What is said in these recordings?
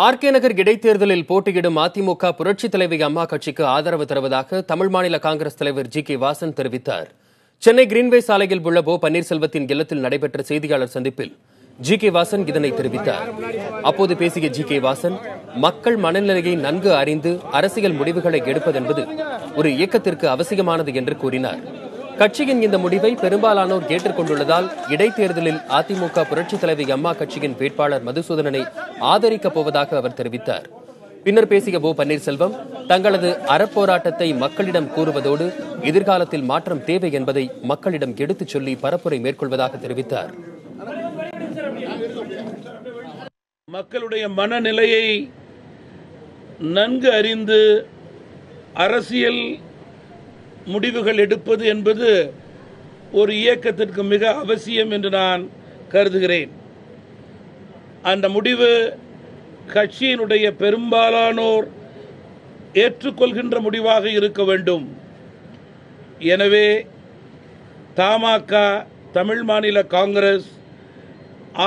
RK நகர் இடைத்தேர்தலில் போட்டியிடும் அதிமுக புரட்சித் தலைவி அம்மா கட்சிக்கு ஆதரவு தருவதாக தமிழ் மாநில காங்கிரஸ் தலைவர் ஜி.கே. வாசன் தெரிவித்தார். சென்னை கிரீன்வே சாலையில் உள்ள ஓ பன்னீர்செல்வத்தின் இல்லத்தில் நடைபெற்ற செய்தியாளர் சந்திப்பில் ஜி.கே. வாசன் இதனை தெரிவித்தார். அப்போது பேசிய ஜி.கே. வாசன், மக்கள் மனநிலையை நன்கு அறிந்து அரசியல் முடிவுகளை எடுப்பதென்பது ஒரு இயக்கத்திற்கு அவசியமானது என்று கூறினார். கட்சியின் இந்த முடிவை பெரும்பாலானோர் ஏற்றுக்கொண்டுள்ளதால் இடைத்தேர்தலில் அதிமுக புரட்சித் தலைவி அம்மா கட்சியின் வேட்பாளர் மதுசூதனனை ஆதரிக்கப் போவதாக அவர் தெரிவித்தார். பின்னர் பேசிய ஓ பன்னீர்செல்வம், தங்களது அறப்போராட்டத்தை மக்களிடம் கூறுவதோடு எதிர்காலத்தில் மாற்றம் தேவை என்பதை மக்களிடம் எடுத்துச் சொல்லி பரப்புரை மேற்கொள்வதாக தெரிவித்தார். மக்களுடைய மனநிலையை நன்கு அறிந்து அரசியல் முடிவுகள் எடுப்பது என்பது ஒரு இயக்கத்திற்கு மிக அவசியம் என்று நான் கருதுகிறேன். அந்த முடிவு கட்சியினுடைய பெரும்பாலானோர் ஏற்றுக்கொள்கின்ற முடிவாக இருக்க வேண்டும். எனவே தமாக தமிழ் மாநில காங்கிரஸ்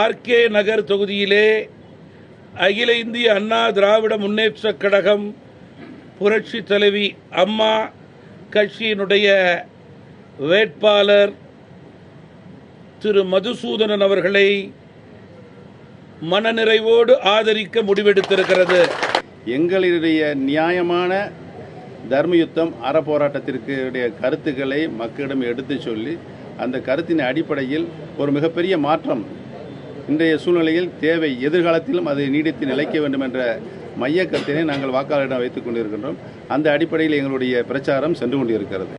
ஆர்கே நகர் தொகுதியிலே அகில இந்திய அண்ணா திராவிட முன்னேற்றக் கழகம் புரட்சி தலைவி அம்மா கட்சியினுடைய வேட்பாளர் திரு மதுசூதனன் அவர்களை மனநிறைவோடு ஆதரிக்க முடிவெடுத்திருக்கிறது. எங்களுடைய நியாயமான தர்மயுத்தம் அறப்போராட்டத்திற்கு கருத்துக்களை மக்களிடம் எடுத்து சொல்லி அந்த கருத்தின் அடிப்படையில் ஒரு மிகப்பெரிய மாற்றம் இன்றைய சூழ்நிலையில் தேவை, எதிர்காலத்திலும் அது நீடித்து நிலைக்க வேண்டும் என்ற மைய கருத்தினை நாங்கள் வாக்காளரிடம் வைத்துக் கொண்டிருக்கின்றோம். அந்த அடிப்படையில் எங்களுடைய பிரச்சாரம் சென்று கொண்டிருக்கிறது.